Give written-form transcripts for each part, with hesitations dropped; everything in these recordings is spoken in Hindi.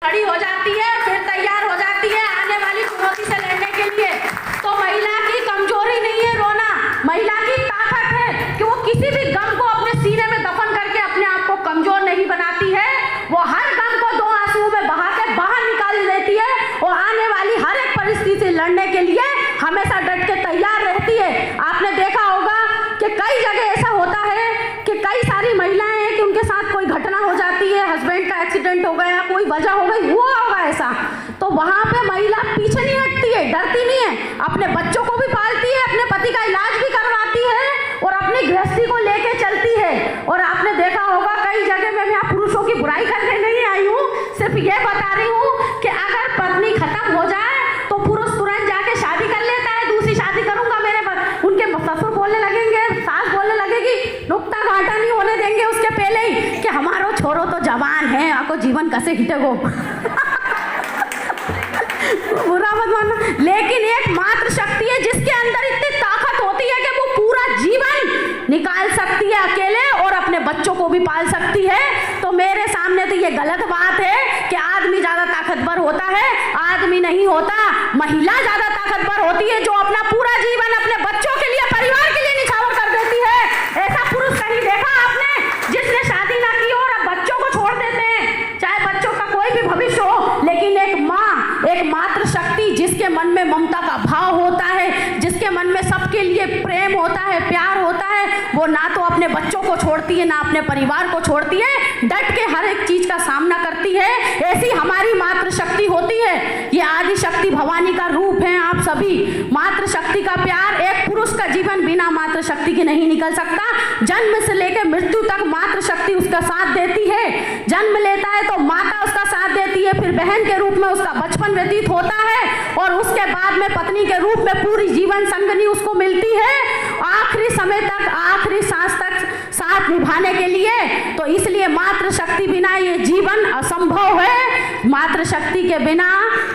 खड़ी हो जाती है, फिर तैयार हो जाती है आने वाली चुनौती से लड़ने के लिए। तो महिला की कमजोरी नहीं है रोना, महिला की ताकत है कि वो किसी भी गम को अपने सीने में दफन करके अपने आप को कमजोर नहीं बनाती है। वो हर गम को 2 आंसुओं में बहा के बाहर निकाल देती है और आने वाली हर एक परिस्थिति से लड़ने के लिए हमेशा डट के तैयार रहती है। आपने देखा होगा कि कई जगह ऐसा होता है कि कई सारी महिलाएं हैं कि उनके साथ कोई घटना हो जाती है, हस्बैंड का एक्सीडेंट हो गया, कोई वजह हो गई, हुआ होगा ऐसा, तो वहां पे महिला पीछे नहीं हटती है, डरती नहीं है, अपने बच्चों को भी पालती है, अपने पति का इलाज भी करवाती है और अपनी गृहस्थी को लेके चलती है। और आपने देखा होगा कई जगह में, मैं यहाँ पुरुषों की बुराई करके नहीं आई हूँ, सिर्फ ये बता रही हूँ कि अगर पत्नी खत्म हो जाए तो पुरुष तुरंत जाके शादी कर लेता है, दूसरी शादी करूंगा, मेरे उनके ससुर बोलने लगेंगे, सास बोलने लगेगी, नुक्ता घाटा नहीं होने देंगे उसके पहले ही कि हमारो छोरो तो जवान है, आपको जीवन कैसे हिटेगो। बुरा मत मानो, लेकिन एक मात्र शक्ति है जिसके अंदर इतनी ताकत होती है कि वो पूरा जीवन निकाल सकती है अकेले और अपने बच्चों को भी पाल सकती है। तो मेरे सामने तो ये गलत बात है कि आदमी ज्यादा ताकतवर होता है, आदमी नहीं होता, महिला ज्यादा ताकतवर होती है जो अपना पूरा जीवन अपने बच्चों के लिए, परिवार के लिए निछावर कर देती है। ऐसा पुरुष कहीं देखा आपने जिसने शादी ना की और अब बच्चों को छोड़ देते हैं, चाहे बच्चों का कोई भी भविष्य हो, लेकिन एक माँ, एक मात्र शक्ति जिसके मन में ममता का भाव होता है, जिसके मन में सबके लिए प्रेम होता है, प्यार होता है, वो ना तो अपने बच्चों को छोड़ती है ना अपने परिवार को छोड़ती है, डट के हर एक चीज का सामना करती है। ऐसी हमारी मात्र शक्ति होती है। ये आदि शक्ति भवानी का रूप है आप सभी। मात्र शक्ति का प्यार, एक पुरुष का जीवन बिना मात्र शक्ति के नहीं निकल सकता। जन्म से लेकर मृत्यु तक मात्र शक्ति उसका साथ देती है। जन्म लेता है तो माता उसका साथ देती है, फिर बहन के रूप में उसका बचपन व्यतीत होता है और उसके बाद में पत्नी के रूप में पूरी जीवन संगनी उसको मिलती है, आखिरी समय तक, आखिरी सांस तक साथ निभाने के लिए। तो इसलिए मात्र शक्ति बिना ये जीवन असंभव है। मात्र शक्ति के बिना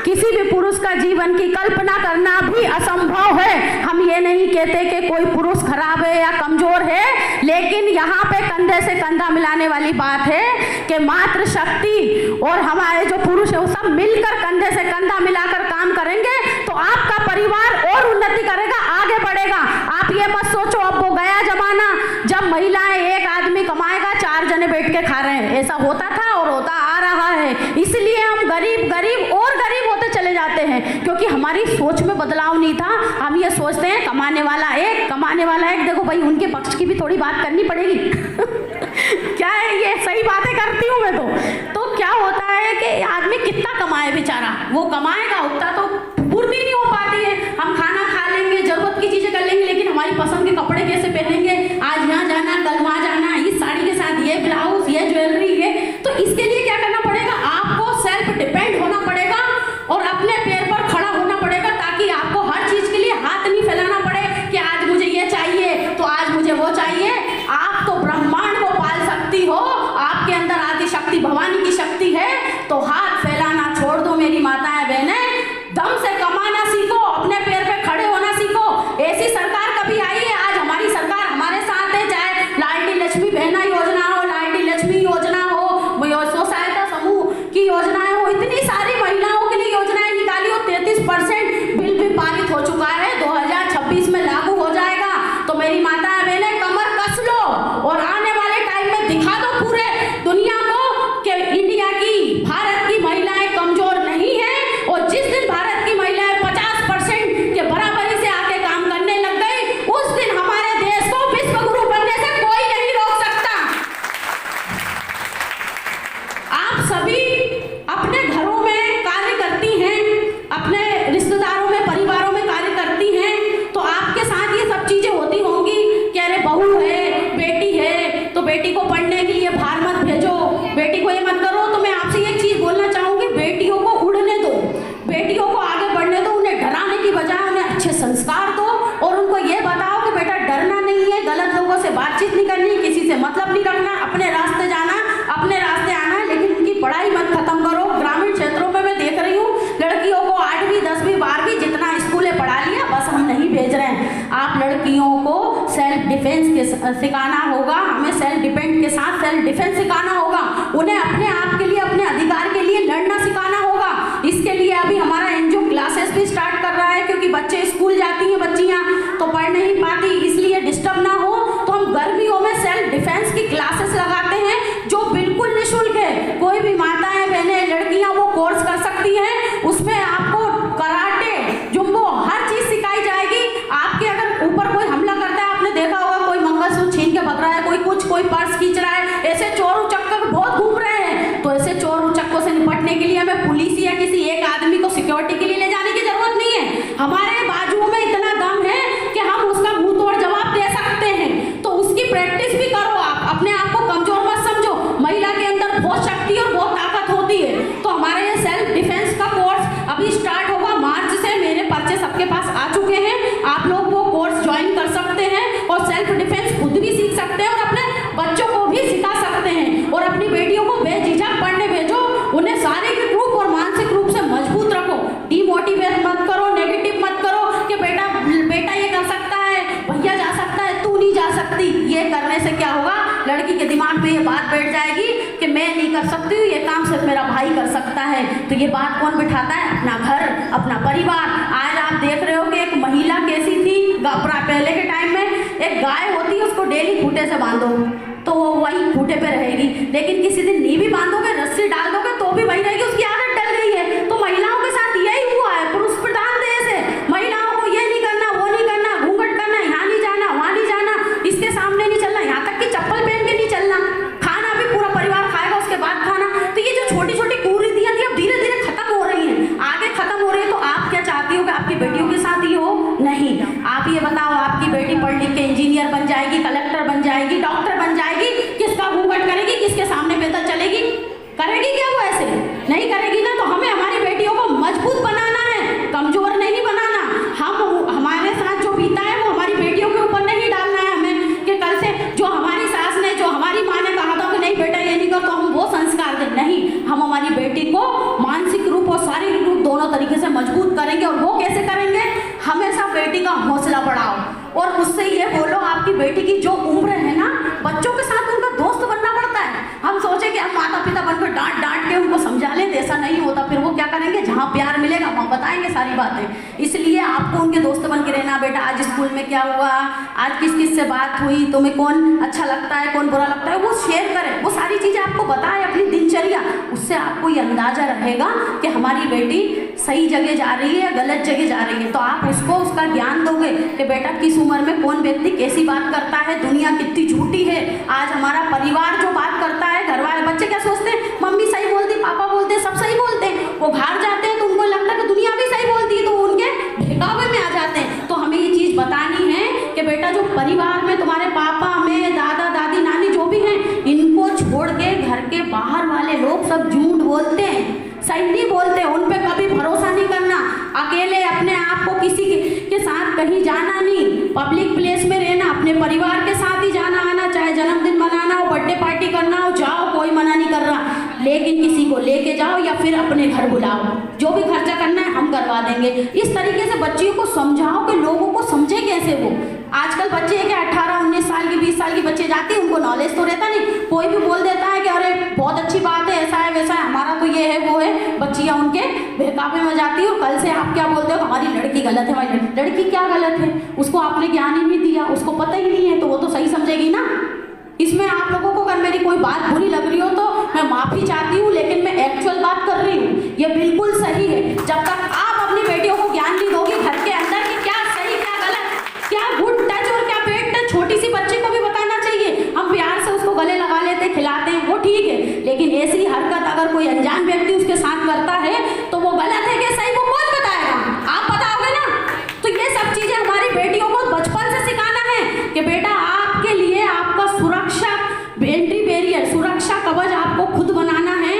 किसी भी पुरुष का जीवन की कल्पना करना भी असंभव है। हम ये नहीं कहते कि कोई पुरुष खराब है या कमजोर है, लेकिन यहाँ पे कंधे से कंधा मिलाने वाली बात है कि मात्र शक्ति और हमारे जो पुरुष है वो सब मिलकर कंधे से कंधा मिलाकर काम करेंगे तो आपका परिवार और उन्नति करेगा, आगे बढ़ेगा। आप ये मत सोचो अब वो गया जमाना जब महिलाएं, एक आदमी कमाएगा 4 जने बैठ के खा रहे हैं, ऐसा होता था और होता आ रहा है। इसलिए हम गरीब गरीब और गरीब होते चले जाते हैं क्योंकि हमारी सोच में बदलाव नहीं था। हम ये सोचते हैं कमाने वाला एक, कमाने वाला एक। देखो भाई, उनके पक्ष की भी थोड़ी बात करनी पड़ेगी। क्या है, ये सही बातें करती हूँ मैं तो क्या होता है कि आदमी कितना कमाए बेचारा, वो कमाएगा उतना तो पूर्ति नहीं हो पाती है। हम खाना खा लेंगे, जरूरत की चीजें कर लेंगे, लेकिन हमारी पसंद के कपड़े कैसे पहनेंगे, आज यहाँ जाना, कल वहाँ जाना, इस साड़ी के साथ ये ब्लाउज, ये ज्वेलरी, ये, तो इसके लिए क्या करना पड़ेगा, आपको सेल्फ डिपेंड होना पड़ेगा और अपने पैर पर खड़ा होना पड़ेगा ताकि आपको हर चीज के लिए हाथ नहीं फैलाना पड़े कि आज मुझे ये चाहिए तो आज मुझे वो चाहिए। आप तो ब्रह्मांड को पाल सकती हो, आपके अंदर आदि शक्ति भवानी की शक्ति है, तो हाथ फैलाना छोड़ दो मेरी माताएं बहनें, दम से कमाना सीखो, अपने पैर पे खड़े होना सीखो। ऐसी सरकार कभी आई है, आज हमारी सरकार हमारे साथ है, चाहे लाडली लक्ष्मी बहना योजना हो, लाडली लक्ष्मी योजना हो, स्व सहायता समूह की योजनाएं हो, इतनी सारी महिलाओं के लिए योजनाएं निकाली हो। 33% बिल भी पारित हो चुका है, 2026 में लागू हो जाएगा। तो मेरी माताएं बहनें कमर कस लो और आने वाले टाइम में दिखा दो पूरे दुनिया को कि इंडिया की, भारत की महिलाएं कमजोर नहीं है। और जिस दिन भारत की महिलाएं 50% के बराबरी से आके काम करने लग गई, उस दिन हमारे देश को विश्व गुरु बनने से कोई नहीं रोक सकता। आप सभी अपने घरों में कार्य करती हैं, अपने रिश्तेदारों में, परिवारों में कार्य करती हैं, तो आपके साथ ये सब चीजें होती होंगी कि अरे बहू है, बेटी है, तो बेटी को पढ़ने के लिए बाहर मत भेजो, बेटी को ये मत करो। तो मैं आपसे एक चीज बोलना चाहूंगी, बेटियों को उड़ने दो, बेटियों को आगे बढ़ने दो, उन्हें डराने की बजाय उन्हें अच्छे संस्कार दो और उनको ये बताओ कि बेटा डरना नहीं है, गलत लोगों से बातचीत नहीं करनी, किसी से मतलब नहीं करना, अपने रास्ते जाना, अपने रास्ते आना, लेकिन उनकी पढ़ाई मत खत्म करो। ग्रामीण क्षेत्रों में मैं देख रही हूँ लड़कियों को 8वीं 10वीं 12वीं जितना स्कूलें पढ़ा लिया, बस हम नहीं भेज रहे हैं। आप लड़कियों को सेल्फ डिफेंस के सिखाना होगा, हमें सेल्फ डिपेंड के साथ सेल्फ डिफेंस सिखाना होगा, उन्हें अपने आप के लिए, अपने अधिकार के लिए लड़ना सिखाना पुलिस या किसी एक आदमी को सिक्योरिटी के लिए ले जाने की जरूरत नहीं है। हमारे बाजुओं में इतना दम है कि हम उसका मुंह तोड़ जवाब दे सकते हैं। तो उसकी प्रैक्टिस भी करो। आप अपने आप को कमजोर मत समझो। महिला के अंदर बहुत शक्ति और बहुत ताकत होती है। तो हमारे ये सेल्फ डिफेंस का कोर्स अभी स्टार्ट होगा मार्च से। मेरे पर्चे सबके पास आ चुके हैं। आप लोग वो कोर्स ज्वाइन कर सकते हैं और सेल्फ डिफेंस खुद भी सीख सकते हैं और अपने बच्चों को भी सिखा सकते हैं। और अपनी बेटियों को बेझिझक पढ़ने भेजो। उन्हें शारीरिक रूप और मानसिक रूप से मजबूत रखो। डिमोटिवेट मत करो, नेगेटिव मत करो कि बेटा ये कर सकता है, भैया जा सकता है, तू नहीं जा सकती। ये करने से क्या होगा, लड़की के दिमाग में ये बात बैठ जाएगी कि मैं नहीं कर सकती हूँ, ये काम सिर्फ मेरा भाई कर सकता है। तो ये बात कौन बिठाता है? अपना घर, अपना परिवार। आज आप देख रहे हो कि एक महिला कैसी थी, पहले के टाइम में एक गाय होती है, उसको डेली खूंटे से बांधो तो वो वही खूंटे पे रहेगी। लेकिन किसी दिन नी भी बांधोगे, रस्सी डाल दोगे तो भी वही रहेगी, उसकी आदत डल गई है। तो महिलाओं के साथ यही हुआ है। पुरुष प्रधान देश है, महिलाओं को ये नहीं करना, वो नहीं करना, घूंघट करना, यहाँ नहीं जाना, वहाँ नहीं जाना, इसके सामने नहीं चलना, यहाँ तक कि चप्पल पहन के नहीं चलना, खाना भी पूरा परिवार खाएगा उसके बाद खाना। तो ये जो छोटी छोटी कुरीतियां थी अब धीरे धीरे खत्म हो रही हैं, आगे खत्म हो रही है। तो आप क्या चाहती हो कि आपकी बेटियों के साथ ये हो? नहीं। आप ये बताओ, आपकी बेटी पढ़ लिख के इंजीनियर बन जाएगी, कलेक्टर बन जाएगी, डॉक्टर बन जाएगी, किसका घूंघट करेगी, किसके सामने पैदल चलेगी? करेगी क्या वो? ऐसे नहीं करेगी ना। तो हमें हमारी बेटियों को मजबूत बनाना है, कमजोर नहीं बनाना। हमारे साथ जो बीता है वो हमारी बेटियों के ऊपर नहीं डालना है हमें कि कल से जो हमारी सास ने, जो हमारी माँ ने कहा था कि नहीं बेटा ये नहीं कर, तो हम वो संस्कार दें। नहीं, हम हमारी बेटी को मानसिक रूप और शारीरिक रूप दोनों तरीके से मजबूत करेंगे। और वो कैसे करेंगे? हमेशा बेटी का हौसला बढ़ाओ और उससे ये बोलो, आपकी बेटी की जो उम्र है ना, बच्चों के साथ उनका दोस्त बनना पड़ता है। हम सोचे कि हम माता पिता बनकर डांट डांट के उनको समझा लें, ऐसा नहीं होता। फिर वो क्या करेंगे? जहाँ प्यार मिलेगा वहाँ बताएंगे सारी बातें। इसलिए आपको उनके दोस्त बन के रहना। बेटा आज स्कूल में क्या हुआ, आज किस किस से बात हुई, तुम्हें कौन अच्छा लगता है, कौन बुरा लगता है, वो शेयर करें। वो सारी चीज़ें आपको बताएं, अपनी दिनचर्या। उससे आपको ये अंदाजा रहेगा कि हमारी बेटी सही जगह जा रही है या गलत जगह जा रही है। तो आप उसको उसका ज्ञान दोगे कि बेटा किस उम्र में कौन व्यक्ति कैसी बात करता है, दुनिया कितनी झूठी है। आज हमारा परिवार जो बात करता है, घर वाले बच्चे क्या सोचते हैं, मम्मी सही बोलती, पापा बोलते हैं, सब सही बोलते हैं। वो घर जाते हैं तो उनको लगता है कि दुनिया भी सही बोलती है, तो वो उनके बहकावे में आ जाते हैं। तो हमें ये चीज़ बतानी है कि बेटा जो परिवार में तुम्हारे पापा में दादा दादी नानी जो भी हैं, इनको छोड़ के घर के बाहर वाले लोग सब झूठ बोलते हैं, सही नहीं बोलते। उन पे कभी भरोसा नहीं करना। अकेले अपने आप को किसी के साथ कहीं जाना नहीं, पब्लिक प्लेस में रहना, अपने परिवार के साथ ही जाना आना, चाहे जन्मदिन मनाना हो, बर्थडे पार्टी करना हो, जाओ, कोई मना नहीं कर रहा। लेकिन किसी को लेके जाओ या फिर अपने घर बुलाओ, जो भी खर्चा करना है हम करवा देंगे। इस तरीके से बच्चियों को समझाओ कि लोगों को समझे कैसे वो। आजकल बच्चे हैं कि 18, 19 साल की, 20 साल की बच्चे जाते हैं, उनको नॉलेज तो रहता नहीं। कोई भी बोल देता है कि अरे बहुत अच्छी बात है, ऐसा है वैसा है, हमारा तो ये है वो है। बच्चियाँ उनके बहकावे में जाती है। और कल से आप क्या बोलते हो, हमारी लड़की गलत है, हमारी लड़की क्या गलत है? उसको आपने ज्ञान ही नहीं दिया, उसको पता ही नहीं है, तो वो तो सही समझेगी ना। इसमें आप लोगों को अगर मेरी कोई बात बुरी लग रही हो तो मैं माफ़ी चाहती हूँ, लेकिन मैं एक्चुअल बात कर रही हूँ, ये बिल्कुल सही है। जब तक आप अपनी बेटियों को ज्ञान नहीं दोगे घर के अंदर कि क्या सही क्या गलत, क्या गुड टच और क्या बैड टच, छोटी सी बच्चे को भी बताना चाहिए। हम प्यार से उसको गले लगा लेते हैं, खिलाते हैं, वो ठीक है। लेकिन ऐसी हरकत अगर कोई अनजान व्यक्ति उसके साथ करता है तो वो गलत है कि सही, वो कौन बताएगा? आप बताओगे ना। तो ये सब चीज़ें हमारी बेटियों को बचपन से सिखाना है कि बेटा आपके लिए आपका सुरक्षा एंट्री बैरियर, सुरक्षा कवच आपको खुद बनाना है।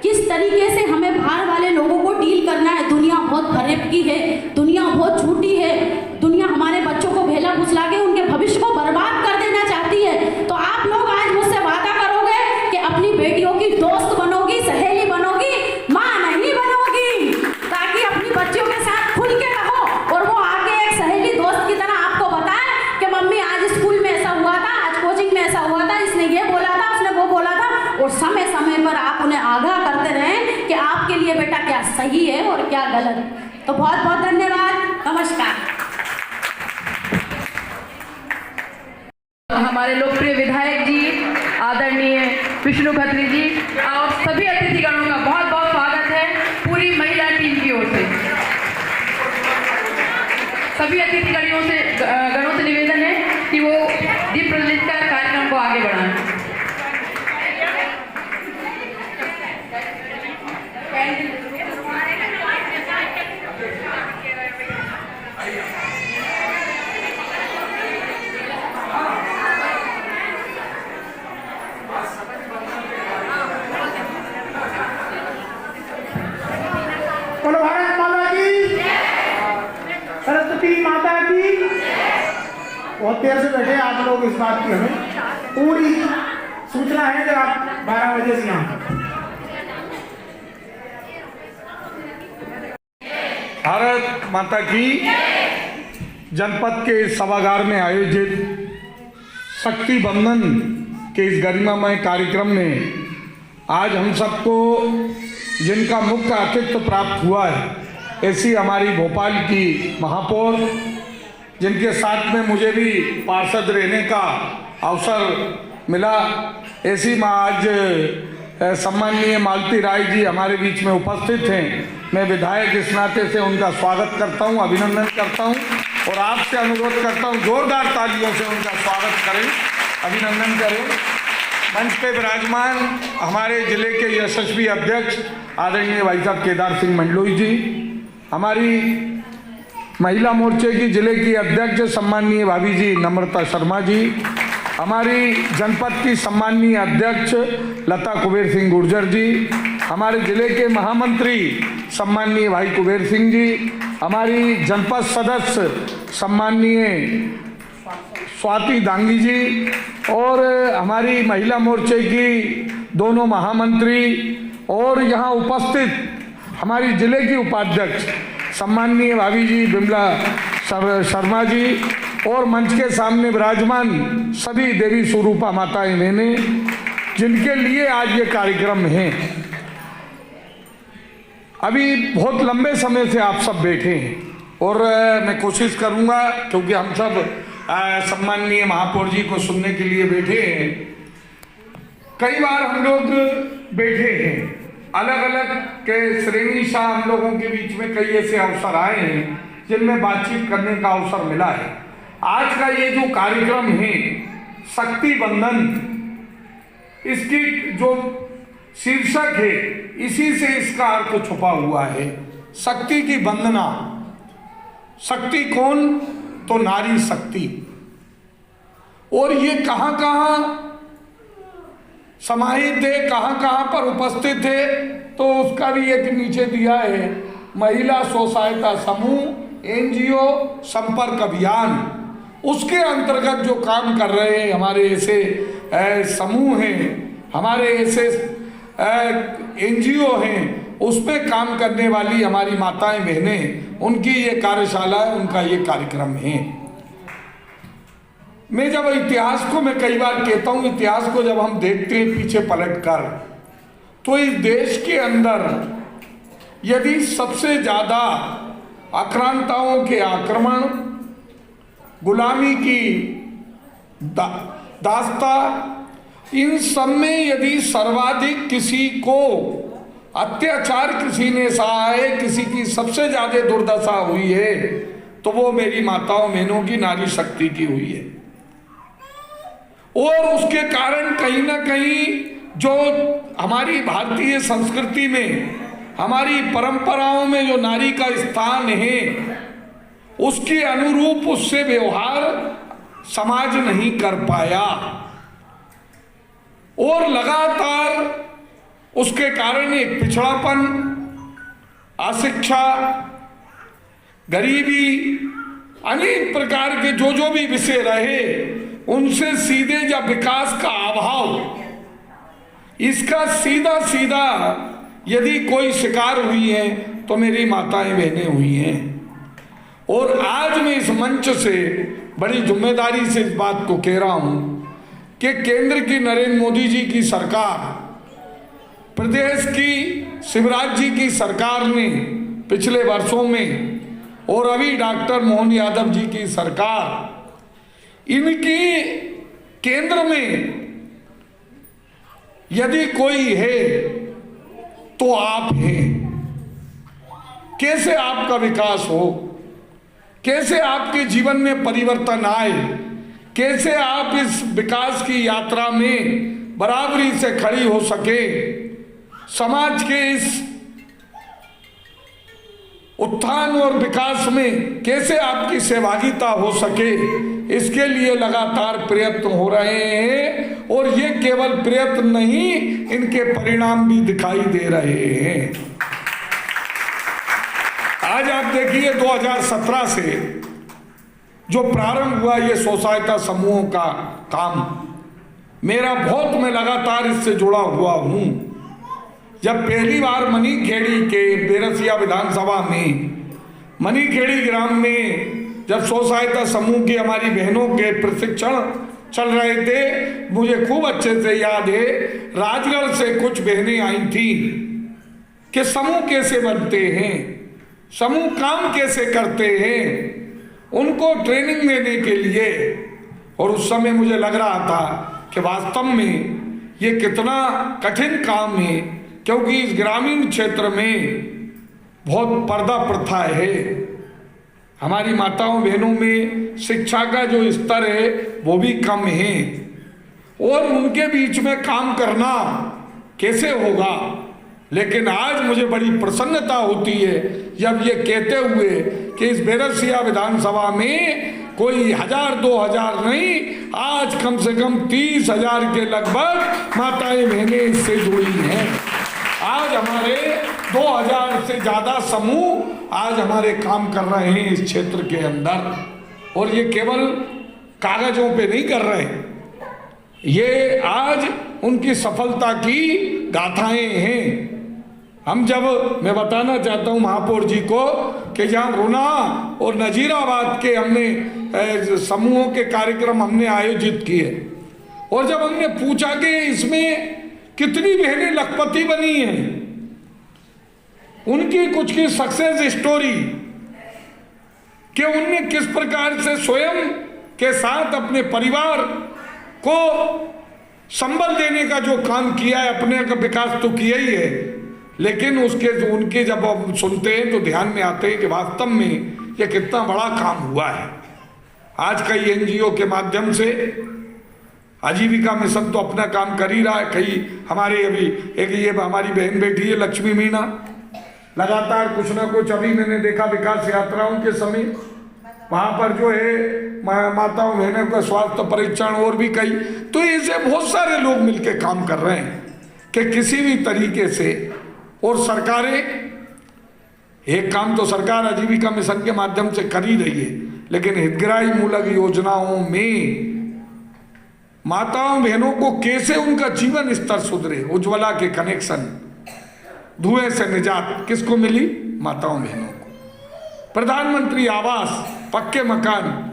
किस तरीके से हमें बाहर वाले लोगों को डील करना है। दुनिया बहुत फरेब की है, दुनिया बहुत झूठी है। दुनिया हमारे बच्चों को भेला फुसला के उनके भविष्य को बर्बाद कर देना चाहती है। तो आप लोग आज मुझसे वादा करोगे कि अपनी बेटियों की दोस्त बनोगी, सहेली बनोगी, माँ नहीं बनोगी, ताकि अपनी बच्चियों के साथ खुल के रहो और वो आगे एक सहेली दोस्त की तरह आपको बताए कि मम्मी आज स्कूल में ऐसा हुआ था, आज कोचिंग में ऐसा हुआ था, इसने ये बोला था, उसने वो बोला था। और समय समय पर आप उन्हें आगाह करते रहें कि आपके लिए बेटा क्या सही है और क्या गलत। तो बहुत बहुत धन्यवाद, नमस्कार। हमारे लोकप्रिय विधायक जी, आदरणीय विष्णु खत्री जी और सभी अतिथिगणों का बहुत बहुत स्वागत है पूरी महिला टीम की ओर से। सभी अतिथिगणों से निवेदन है कि वो दीप प्रज्वलित कर कार्यक्रम को आगे बढ़ाएं। शक्ति माता की। बहुत देर से बैठे आप लोग, इस बात की हमें पूरी सूचना है कि आप 12 बजे से यहाँ भारत माता की। जनपद के इस सभागार में आयोजित शक्ति बंधन के इस गरिमामय कार्यक्रम में आज हम सबको जिनका मुख्य आतिथ्य प्राप्त हुआ है, ऐसी हमारी भोपाल की महापौर, जिनके साथ में मुझे भी पार्षद रहने का अवसर मिला, ऐसी माँ आज सम्माननीय मालती राय जी हमारे बीच में उपस्थित हैं। मैं विधायक इस नाते से उनका स्वागत करता हूं, अभिनंदन करता हूं और आपसे अनुरोध करता हूं जोरदार तालियों से उनका स्वागत करें, अभिनंदन करें। मंच पे विराजमान हमारे जिले के यशस्वी अध्यक्ष आदरणीय भाई साहब केदार सिंह मंडलोई जी, हमारी महिला मोर्चे की जिले की अध्यक्ष सम्माननीय भाभी जी नम्रता शर्मा जी, हमारी जनपद की सम्माननीय अध्यक्ष लता कुबेर सिंह गुर्जर जी, हमारे जिले के महामंत्री सम्माननीय भाई कुबेर सिंह जी, हमारी जनपद सदस्य सम्माननीय स्वाति दांगी जी और हमारी महिला मोर्चे की दोनों महामंत्री और यहाँ उपस्थित हमारी जिले की उपाध्यक्ष सम्माननीय भाभी जी बिमला शर्मा जी और मंच के सामने विराजमान सभी देवी स्वरूपा माताएं बहनें, जिनके लिए आज ये कार्यक्रम है। अभी बहुत लंबे समय से आप सब बैठे हैं और मैं कोशिश करूंगा, क्योंकि हम सब सम्माननीय महापौर जी को सुनने के लिए बैठे हैं। कई बार हम लोग बैठे हैं, अलग अलग के श्रेणी शाह हम लोगों के बीच में कई ऐसे अवसर आए हैं जिनमें बातचीत करने का अवसर मिला है। आज का ये जो कार्यक्रम है शक्ति बंधन, इसकी जो शीर्षक है इसी से इसका अर्थ छुपा हुआ है। शक्ति की वंदना। शक्ति कौन? तो नारी शक्ति। और ये कहां कहां समाहित है, कहां कहां पर उपस्थित है, तो उसका भी एक नीचे दिया है, महिला स्व सहायता समूह, एनजीओ, संपर्क अभियान। उसके अंतर्गत जो काम कर रहे हैं हमारे ऐसे समूह हैं, हमारे ऐसे एनजीओ हैं, उस पर काम करने वाली हमारी माताएं बहनें, उनकी ये कार्यशाला है, उनका ये कार्यक्रम है। मैं जब इतिहास को, मैं कई बार कहता हूं, इतिहास को जब हम देखते हैं पीछे पलटकर, तो इस देश के अंदर यदि सबसे ज्यादा आक्रांताओं के आक्रमण, गुलामी की दास्ता, इन सब में यदि सर्वाधिक किसी को अत्याचार किसी ने सहा है, किसी की सबसे ज्यादा दुर्दशा हुई है, तो वो मेरी माताओं बहनों की नारी शक्ति की हुई है। और उसके कारण कहीं ना कहीं जो हमारी भारतीय संस्कृति में, हमारी परंपराओं में जो नारी का स्थान है, उसके अनुरूप उससे व्यवहार समाज नहीं कर पाया और लगातार उसके कारण एक पिछड़ापन, अशिक्षा, गरीबी, अनेक प्रकार के जो भी विषय रहे, उनसे सीधे या विकास का अभाव, इसका सीधा सीधा यदि कोई शिकार हुई है तो मेरी माताएं बहनें हुई हैं। और आज मैं इस मंच से बड़ी जिम्मेदारी से इस बात को कह रहा हूं कि केंद्र की नरेंद्र मोदी जी की सरकार, प्रदेश की शिवराज जी की सरकार ने पिछले वर्षों में, और अभी डॉक्टर मोहन यादव जी की सरकार, इनकी केंद्र में यदि कोई है तो आप हैं। कैसे आपका विकास हो, कैसे आपके जीवन में परिवर्तन आए, कैसे आप इस विकास की यात्रा में बराबरी से खड़ी हो सके, समाज के इस उत्थान और विकास में कैसे आपकी सहभागिता हो सके, इसके लिए लगातार प्रयत्न हो रहे हैं। और ये केवल प्रयत्न नहीं, इनके परिणाम भी दिखाई दे रहे हैं। आज आप देखिए 2017 से जो प्रारंभ हुआ ये स्व सहायता समूहों का काम, मेरा बहुत, मैं लगातार इससे जुड़ा हुआ हूँ। जब पहली बार मनीखेड़ी के बेरसिया विधानसभा में मनीखेड़ी ग्राम में जब स्व सहायता समूह की हमारी बहनों के प्रशिक्षण चल रहे थे, मुझे खूब अच्छे से याद है, राजगढ़ से कुछ बहनें आई थी कि समूह कैसे बनते हैं, समूह काम कैसे करते हैं, उनको ट्रेनिंग देने के लिए। और उस समय मुझे लग रहा था कि वास्तव में ये कितना कठिन काम है, क्योंकि इस ग्रामीण क्षेत्र में बहुत पर्दा प्रथा है। हमारी माताओं बहनों में शिक्षा का जो स्तर है वो भी कम है, और उनके बीच में काम करना कैसे होगा। लेकिन आज मुझे बड़ी प्रसन्नता होती है जब ये कहते हुए कि इस बेरसिया विधानसभा में कोई 1000-2000 नहीं, आज कम से कम 30,000 के लगभग माताएं बहनें इससे जुड़ी हैं। आज हमारे 2000 से ज़्यादा समूह आज हमारे काम कर रहे हैं इस क्षेत्र के अंदर, और ये केवल कागजों पे नहीं कर रहे, ये आज उनकी सफलता की गाथाएं हैं। हम जब, मैं बताना चाहता हूँ महापौर जी को कि जहाँ रुना और नजीराबाद के हमने समूहों के कार्यक्रम हमने आयोजित किए, और जब हमने पूछा कि इसमें कितनी बहनें लखपति बनी हैं, उनकी कुछ की सक्सेस स्टोरी, कि उनने किस प्रकार से स्वयं के साथ अपने परिवार को संबल देने का जो काम किया है, अपने का विकास तो किया ही है, लेकिन उसके उनके जब हम सुनते हैं तो ध्यान में आते हैं कि वास्तव में ये कितना बड़ा काम हुआ है। आज कई एनजीओ के माध्यम से आजीविका मिशन तो अपना काम कर ही रहा है, कई हमारे अभी एक ये हमारी बहन बेटी है लक्ष्मी मीणा, लगातार कुछ ना कुछ, अभी मैंने देखा विकास यात्राओं के समय वहाँ पर जो है माताओं बहनों का स्वास्थ्य परीक्षण और भी कई, तो ऐसे बहुत सारे लोग मिलकर काम कर रहे हैं कि किसी भी तरीके से। और सरकारें, एक काम तो सरकार आजीविका मिशन के माध्यम से कर ही रही है, लेकिन हितग्राही मूलक योजनाओं में माताओं बहनों को कैसे उनका जीवन स्तर सुधरे, उज्ज्वला के कनेक्शन, धुएं से निजात किसको मिली? माताओं बहनों को। प्रधानमंत्री आवास, पक्के मकान,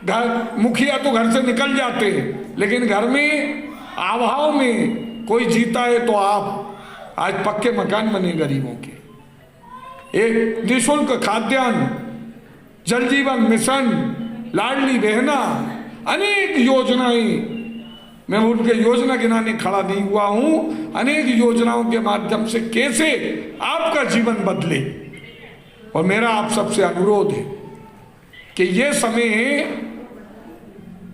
घर, मुखिया तो घर से निकल जाते हैं, लेकिन घर में अभाव में कोई जीता है तो आप, आज पक्के मकान बने गरीबों के, एक निःशुल्क खाद्यान्न, जल जीवन मिशन, लाडली बहना, अनेक योजनाएं, मैं उनके योजना गिनाने खड़ा नहीं हुआ हूं, अनेक योजनाओं के माध्यम से कैसे आपका जीवन बदले। और मेरा आप सबसे अनुरोध है कि ये समय है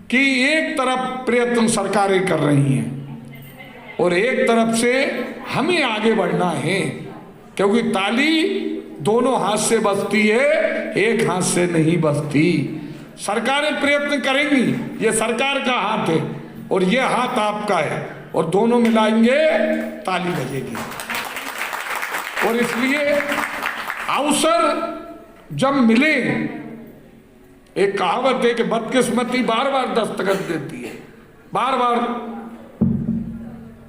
कि एक तरफ प्रयत्न सरकारें कर रही हैं और एक तरफ से हमें आगे बढ़ना है, क्योंकि ताली दोनों हाथ से बजती है, एक हाथ से नहीं बजती। सरकारें प्रयत्न करेंगी, ये सरकार का हाथ है और ये हाथ आपका है, और दोनों मिलाएंगे ताली बजेगी। और इसलिए अवसर जब मिले, एक कहावत है कि बदकिस्मती बार बार दस्तखत देती है, बार बार,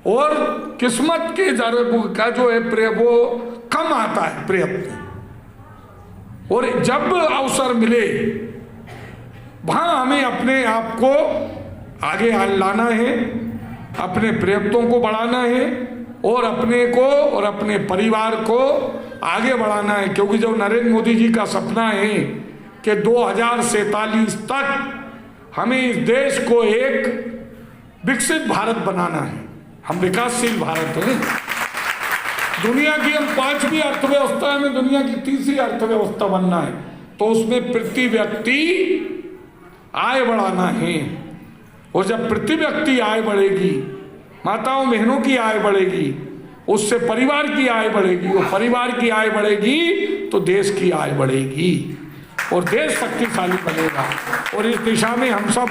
और किस्मत के का जो है वो कम आता है प्रयत्न। और जब अवसर मिले वहां हमें अपने आप को आगे लाना है, अपने प्रयत्नों को बढ़ाना है, और अपने को और अपने परिवार को आगे बढ़ाना है। क्योंकि जो नरेंद्र मोदी जी का सपना है कि 2047 तक हमें इस देश को एक विकसित भारत बनाना है, हम विकासशील भारत हैं। दुनिया की हम 5वीं अर्थव्यवस्था में दुनिया की 3री अर्थव्यवस्था बनना है, तो उसमें प्रति व्यक्ति आय बढ़ाना है। और जब प्रति व्यक्ति आय बढ़ेगी, माताओं बहनों की आय बढ़ेगी, उससे परिवार की आय बढ़ेगी, और परिवार की आय बढ़ेगी तो देश की आय बढ़ेगी और देश शक्तिशाली बनेगा। और इस दिशा में हम सब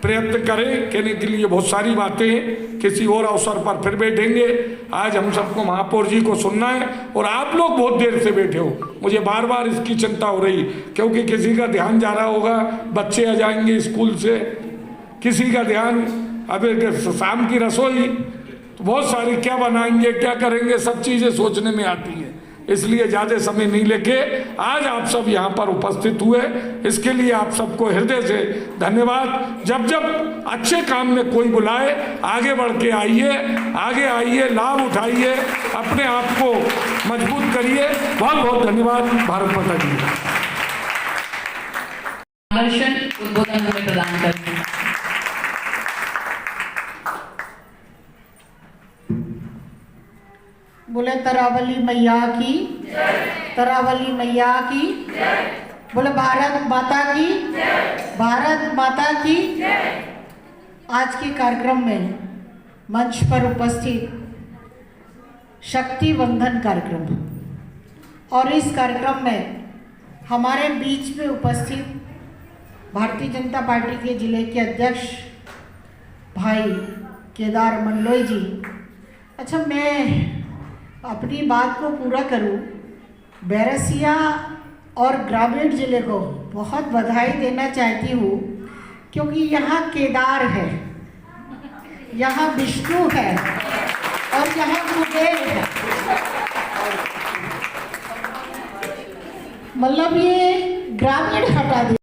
प्रयत्न करें। कहने के लिए बहुत सारी बातें हैं, किसी और अवसर पर फिर बैठेंगे। आज हम सबको महापौर जी को सुनना है और आप लोग बहुत देर से बैठे हो, मुझे बार बार इसकी चिंता हो रही, क्योंकि किसी का ध्यान जा रहा होगा, बच्चे आ जाएंगे स्कूल से, किसी का ध्यान अब शाम की रसोई, तो बहुत सारी क्या बनाएंगे क्या करेंगे, सब चीज़ें सोचने में आती हैं। इसलिए ज़्यादा समय नहीं लेके आज आप सब यहाँ पर उपस्थित हुए, इसके लिए आप सबको हृदय से धन्यवाद। जब जब अच्छे काम में कोई बुलाए आगे बढ़ के आइए, आगे आइए, लाभ उठाइए, अपने आप को मजबूत करिए। बहुत बहुत धन्यवाद। भारत माता की। आकर्षण उद्बोधन हमें प्रदान करते हैं। बोले तरावली मैया की, तरावली मैया की, बोले भारत माता की, भारत माता की। आज के कार्यक्रम में मंच पर उपस्थित शक्ति वंदन कार्यक्रम, और इस कार्यक्रम में हमारे बीच में उपस्थित भारतीय जनता पार्टी के जिले के अध्यक्ष भाई केदार मंडलोई जी। अच्छा, मैं अपनी बात को पूरा करूं, बैरसिया और ग्रामीण जिले को बहुत बधाई देना चाहती हूँ, क्योंकि यहाँ केदार है, यहाँ विष्णु है और यहाँ कुबेर है। मतलब ये ग्रामीण हटा दे।